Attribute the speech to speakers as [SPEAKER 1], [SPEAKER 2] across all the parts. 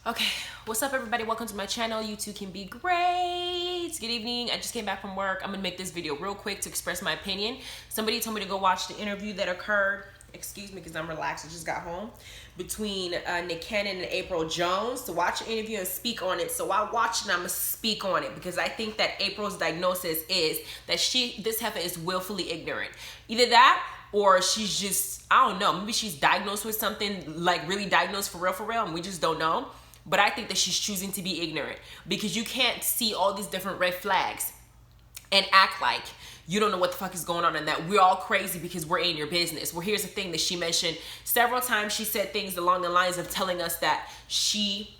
[SPEAKER 1] Okay, what's up everybody? Welcome to my channel. You too can be great. Good evening. I just came back from work. I'm gonna make this video real quick to express my opinion. Somebody told me to go watch the interview that occurred, excuse me because I'm relaxed, I just got home, between Nick Cannon and Apryl Jones, to watch the interview and speak on it. So I watched and I'm gonna speak on it because I think that April's diagnosis is that this heifer is willfully ignorant. Either that or she's just, I don't know, maybe she's diagnosed with something, like really diagnosed for real, and we just don't know. But I think that she's choosing to be ignorant because you can't see all these different red flags and act like you don't know what the fuck is going on and that we're all crazy because we're in your business. Well, here's the thing that she mentioned several times. She said things along the lines of telling us that she,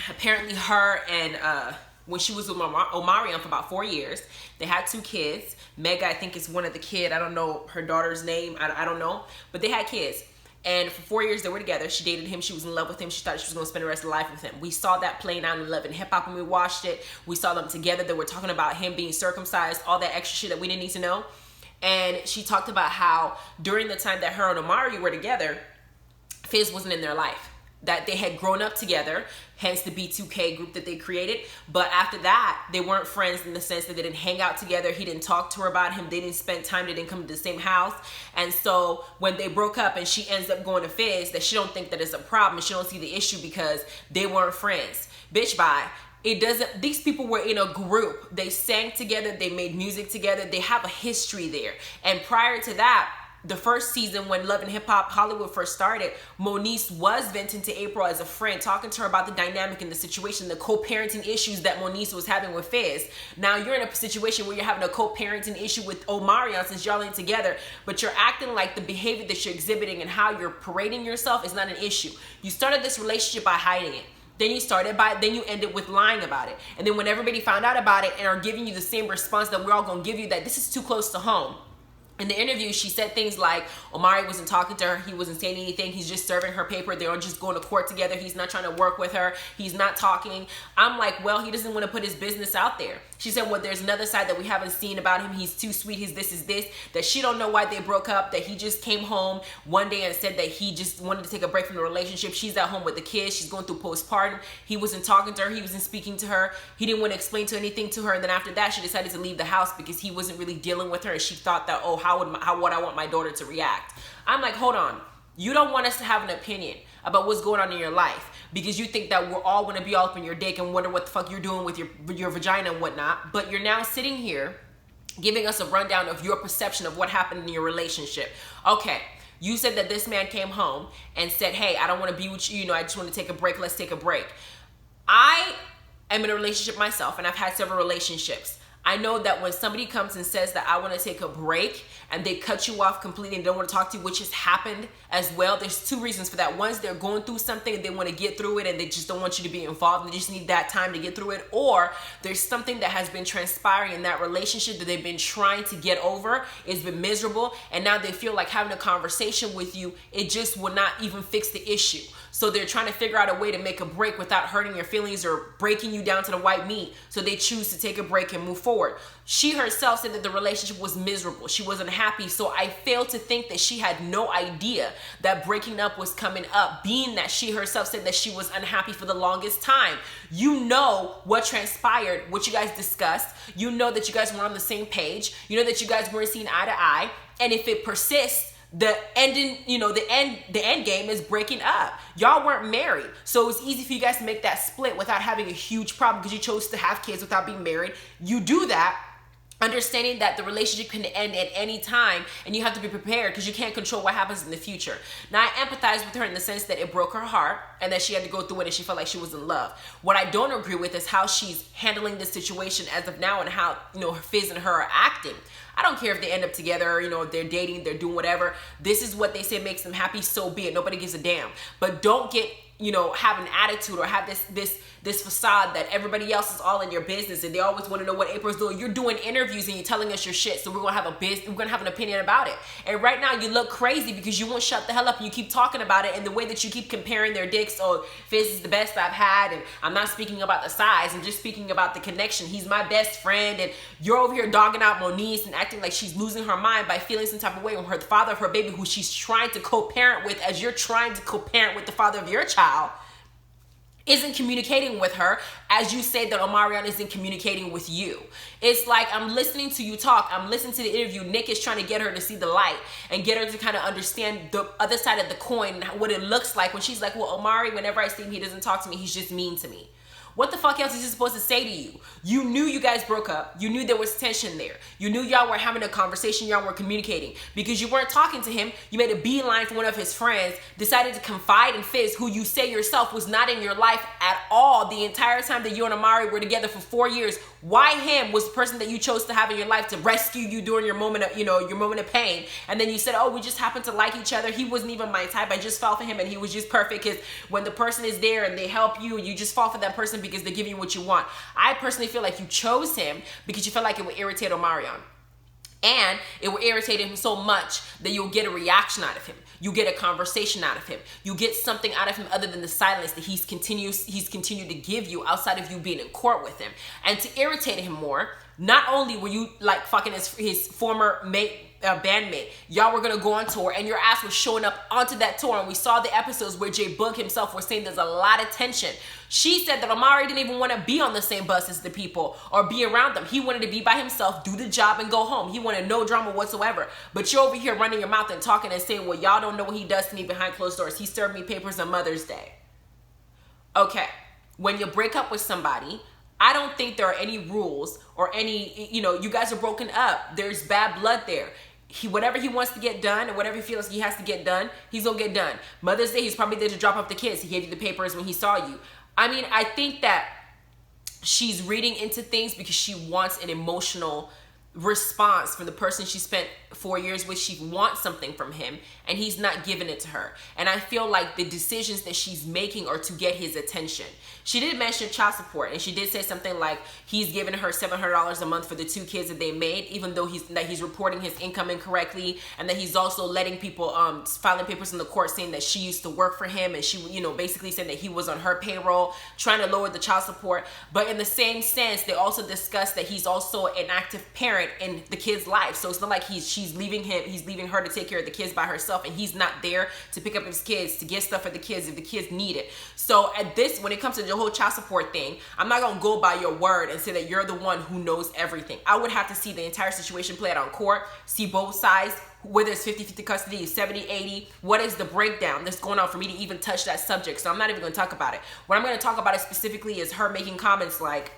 [SPEAKER 1] apparently her and when she was with Omarion for about 4 years, they had 2 kids. Mega, I think, is one of the kid. I don't know her daughter's name. I don't know. But they had kids. And for 4 years they were together. She dated him. She was in love with him. She thought she was going to spend the rest of her life with him. We saw that playing out in Love&Hippop when we watched it. We saw them together. They were talking about him being circumcised, all that extra shit that we didn't need to know. And she talked about how during the time that her and Omari were together, Fizz wasn't in their life. That they had grown up together, hence the B2K group that they created. But after that, they weren't friends in the sense that they didn't hang out together. He didn't talk to her about him. They didn't spend time. They didn't come to the same house. And so when they broke up and she ends up going to Fizz, that she don't think that it's a problem. And she don't see the issue because they weren't friends. Bitch, bye. It doesn't, these people were in a group. They sang together. They made music together. They have a history there. And prior to that, the first season when Love&Hippop Hollywood first started, Moniece was venting to Apryl as a friend, talking to her about the dynamic and the situation, the co-parenting issues that Moniece was having with Fizz. Now you're in a situation where you're having a co-parenting issue with Omarion since y'all ain't together, but you're acting like the behavior that you're exhibiting and how you're parading yourself is not an issue. You started this relationship by hiding it. Then you ended with lying about it. And then when everybody found out about it and are giving you the same response that we're all gonna give you, that this is too close to home. In the interview, she said things like Omari wasn't talking to her, he wasn't saying anything, he's just serving her paper, they're just going to court together, he's not trying to work with her, he's not talking. I'm like, well, he doesn't want to put his business out there. She said, well, there's another side that we haven't seen about him, he's too sweet, his this is this, that she don't know why they broke up, that he just came home one day and said that he just wanted to take a break from the relationship. She's at home with the kids, she's going through postpartum, he wasn't talking to her, he wasn't speaking to her, he didn't want to explain to anything to her, and then after that, she decided to leave the house because he wasn't really dealing with her, and she thought that, oh, how would I want my daughter to react? I'm like, hold on. You don't want us to have an opinion about what's going on in your life because you think that we're all going to be all up in your dick and wonder what the fuck you're doing with your vagina and whatnot. But you're now sitting here giving us a rundown of your perception of what happened in your relationship. Okay, you said that this man came home and said, hey, I don't want to be with you. You know, I just want to take a break. Let's take a break. I am in a relationship myself and I've had several relationships. I know that when somebody comes and says that I want to take a break and they cut you off completely and don't want to talk to you, which has happened as well, there's 2 reasons for that. One is they're going through something and they want to get through it and they just don't want you to be involved. They just need that time to get through it. Or there's something that has been transpiring in that relationship that they've been trying to get over. It's been miserable and now they feel like having a conversation with you, it just will not even fix the issue. So they're trying to figure out a way to make a break without hurting your feelings or breaking you down to the white meat. So they choose to take a break and move forward. She herself said that the relationship was miserable. She wasn't happy. So I failed to think that she had no idea that breaking up was coming up, being that she herself said that she was unhappy for the longest time. You know what transpired, what you guys discussed. You know that you guys were on the same page. You know that you guys weren't seeing eye to eye. And if it persists, the ending, you know, the end game is breaking up. Y'all weren't married. So it's easy for you guys to make that split without having a huge problem because you chose to have kids without being married. You do that understanding that the relationship can end at any time and you have to be prepared because you can't control what happens in the future. Now, I empathize with her in the sense that it broke her heart and that she had to go through it and she felt like she was in love. What I don't agree with is how she's handling this situation as of now and how, you know, Fizz and her are acting. I don't care if they end up together, you know, if they're dating, they're doing whatever. This is what they say makes them happy, so be it. Nobody gives a damn. But don't get, you know, have an attitude or have this facade that everybody else is all in your business and they always want to know what April's doing. You're doing interviews and you're telling us your shit, so we're gonna have an opinion about it. And right now you look crazy because you won't shut the hell up and you keep talking about it, and the way that you keep comparing their dicks. Oh, Fizz is the best I've had, and I'm not speaking about the size, I'm just speaking about the connection. He's my best friend, and you're over here dogging out Moniece and acting like she's losing her mind by feeling some type of way on her, the father of her baby, who she's trying to co-parent with, as you're trying to co-parent with the father of your child. isn't communicating with her as you say that Omarion isn't communicating with you. It's like, I'm listening to you talk, I'm listening to the interview, Nick is trying to get her to see the light and get her to kind of understand the other side of the coin, what it looks like when she's like, well, Omari, whenever I see him, he doesn't talk to me, he's just mean to me. What the fuck else is he supposed to say to you? You knew you guys broke up. You knew there was tension there. You knew y'all were having a conversation, y'all were communicating. Because you weren't talking to him, you made a beeline for one of his friends, decided to confide in Fizz, who you say yourself was not in your life at all the entire time that you and Amari were together for 4 years. Why him was the person that you chose to have in your life to rescue you during your moment of, your moment of pain. And then you said, oh, we just happened to like each other. He wasn't even my type. I just fell for him and he was just perfect. Because when the person is there and they help you, you just fall for that person because they give you what you want. I personally feel like you chose him because you felt like it would irritate Omarion. And it will irritate him so much that you'll get a reaction out of him. You get a conversation out of him. You get something out of him other than the silence that he's continued to give you outside of you being in court with him. And to irritate him more, not only were you like fucking his former bandmate, y'all were gonna go on tour and your ass was showing up onto that tour, and we saw the episodes where J Boog himself was saying there's a lot of tension. She said that Amari didn't even want to be on the same bus as the people or be around them. He wanted to be by himself, do the job, and go home. He wanted no drama whatsoever. But you're over here running your mouth and talking and saying, well, y'all don't know what he does to me behind closed doors. He served me papers on Mother's Day. Okay, when you break up with somebody, I don't think there are any rules or any, you guys are broken up. There's bad blood there. Whatever he wants to get done and whatever he feels he has to get done, he's gonna get done. Mother's Day, he's probably there to drop off the kids. He gave you the papers when he saw you. I mean, I think that she's reading into things because she wants an emotional response from the person she spent 4 years with. She wants something from him and he's not giving it to her. And I feel like the decisions that she's making are to get his attention. She did mention child support, and she did say something like he's giving her $700 a month for the 2 kids that they made, even though he's reporting his income incorrectly, and that he's also letting people filing papers in the court saying that she used to work for him, and she basically said that he was on her payroll, trying to lower the child support. But in the same sense, they also discussed that he's also an active parent in the kid's life. So it's not like he's leaving her to take care of the kids by herself, and he's not there to pick up his kids, to get stuff for the kids if the kids need it. So when it comes to the whole child support thing, I'm not gonna go by your word and say that you're the one who knows everything. I would have to see the entire situation played out on court, see both sides, whether it's 50-50 custody, 70-80, what is the breakdown that's going on for me to even touch that subject. So I'm not even gonna talk about it. What I'm gonna talk about it specifically is her making comments like,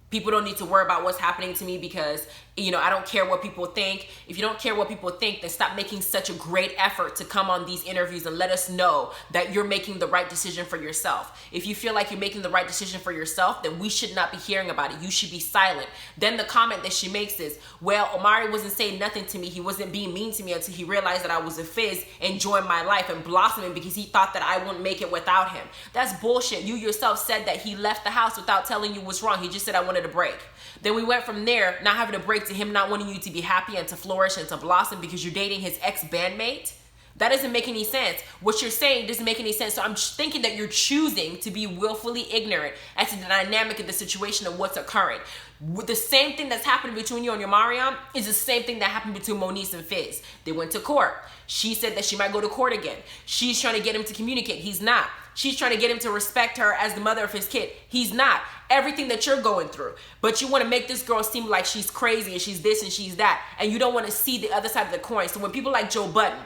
[SPEAKER 1] people don't need to worry about what's happening to me because, I don't care what people think. If you don't care what people think, then stop making such a great effort to come on these interviews and let us know that you're making the right decision for yourself. If you feel like you're making the right decision for yourself, then we should not be hearing about it. You should be silent. Then the comment that she makes is, well, Omari wasn't saying nothing to me. He wasn't being mean to me until he realized that I was a Fizz, enjoying my life and blossoming because he thought that I wouldn't make it without him. That's bullshit. You yourself said that he left the house without telling you what's wrong. He just said, I wanted a break. Then we went from there, not having a break, to him not wanting you to be happy and to flourish and to blossom because you're dating his ex-bandmate. That doesn't make any sense. What you're saying doesn't make any sense. So I'm thinking that you're choosing to be willfully ignorant as to the dynamic of the situation of what's occurring. The same thing that's happening between you and your Mariam is the same thing that happened between Moniece and Fizz. They went to court. She said that she might go to court again. She's trying to get him to communicate. He's not. She's trying to get him to respect her as the mother of his kid. He's not. Everything that you're going through. But you want to make this girl seem like she's crazy and she's this and she's that. And you don't want to see the other side of the coin. So when people like Joe Budden,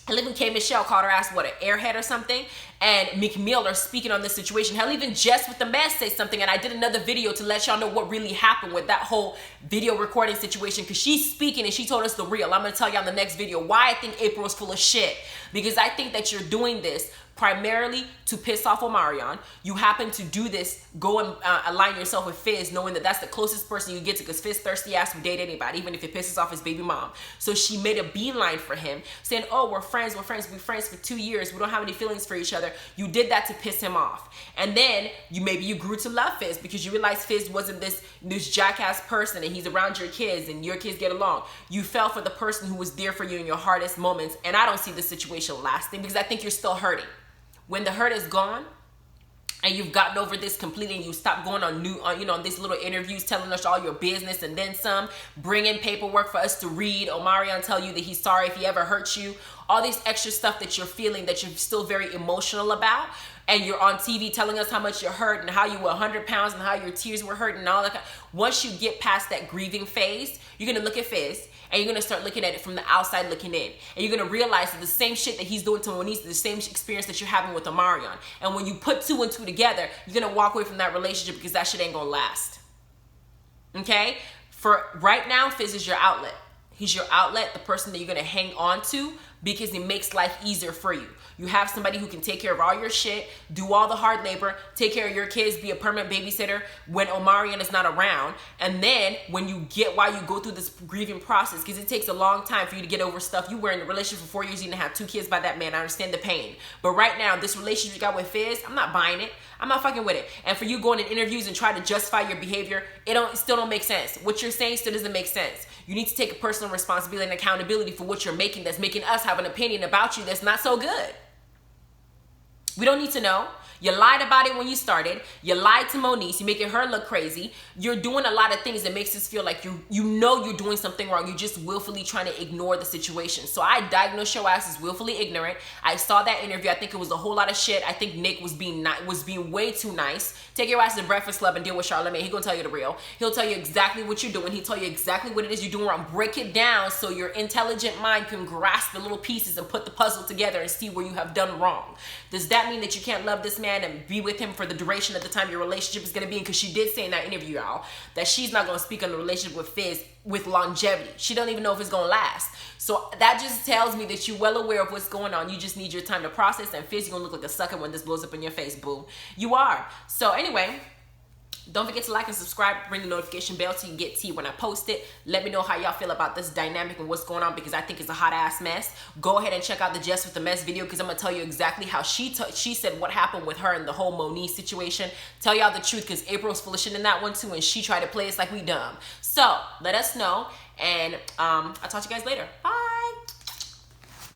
[SPEAKER 1] hell, even K. Michelle called her ass, what, an airhead or something? And McMill are speaking on this situation. Hell, even Jess with the mask say something. And I did another video to let y'all know what really happened with that whole video recording situation. Because she's speaking and she told us the real. I'm going to tell y'all in the next video why I think April is full of shit. Because I think that you're doing this primarily to piss off Omarion. You happen to do this, go and align yourself with Fizz, knowing that that's the closest person you get to, because Fizz thirsty ass would date anybody, even if it pisses off his baby mom. So she made a beeline for him, saying, oh, we're friends for 2 years, we don't have any feelings for each other. You did that to piss him off. And then maybe you grew to love Fizz because you realized Fizz wasn't this jackass person and he's around your kids and your kids get along. You fell for the person who was there for you in your hardest moments, and I don't see this situation lasting because I think you're still hurting. When the hurt is gone and you've gotten over this completely and you stop going on these little interviews telling us all your business and then some, bringing paperwork for us to read, Omarion tell you that he's sorry if he ever hurt you, all this extra stuff that you're feeling that you're still very emotional about, and you're on TV telling us how much you're hurt and how you were 100 pounds and how your tears were hurt and all that. Once you get past that grieving phase, you're going to look at Fizz and you're going to start looking at it from the outside looking in. And you're going to realize that the same shit that he's doing to Monique is the same experience that you're having with Omarion. And when you put two and two together, you're going to walk away from that relationship because that shit ain't going to last. Okay? For right now, Fizz is your outlet. He's your outlet, the person that you're going to hang on to because he makes life easier for you. You have somebody who can take care of all your shit, do all the hard labor, take care of your kids, be a permanent babysitter when Omarion is not around. And then when you get, while you go through this grieving process, because it takes a long time for you to get over stuff. You were in a relationship for 4 years, you didn't have 2 kids by that man. I understand the pain. But right now, this relationship you got with Fizz, I'm not buying it. I'm not fucking with it. And for you going in interviews and try to justify your behavior, it still don't make sense. What you're saying still doesn't make sense. You need to take a personal responsibility and accountability for what you're making that's making us have an opinion about you that's not so good. We don't need to know. You lied about it when you started. You lied to Monique. You're making her look crazy. You're doing a lot of things that makes us feel like you know you're doing something wrong. You're just willfully trying to ignore the situation. So I diagnosed your ass as willfully ignorant. I saw that interview. I think it was a whole lot of shit. I think Nick was being way too nice. Take your ass to the Breakfast Club and deal with Charlamagne. He's gonna tell you the real. He'll tell you exactly what you're doing. He'll tell you exactly what it is you're doing wrong. Break it down so your intelligent mind can grasp the little pieces and put the puzzle together and see where you have done wrong. Does that mean that you can't love this man and be with him for the duration of the time your relationship is going to be? Because she did say in that interview, y'all, that she's not going to speak on the relationship with Fizz with longevity. She don't even know if it's going to last. So that just tells me that you're well aware of what's going on. You just need your time to process. And Fizz, you're going to look like a sucker when this blows up in your face, boo. You are. So anyway, don't forget to like and subscribe, ring the notification bell so you can get tea when I post it. Let me know how y'all feel about this dynamic and what's going on, because I think it's a hot ass mess. Go ahead and check out the Jess with the Mess video, because I'm gonna tell you exactly how she said what happened with her and the whole Monique situation. Tell y'all the truth, because April's full of shit in that one too, and she tried to play us like we dumb. So let us know, and I'll talk to you guys later. Bye.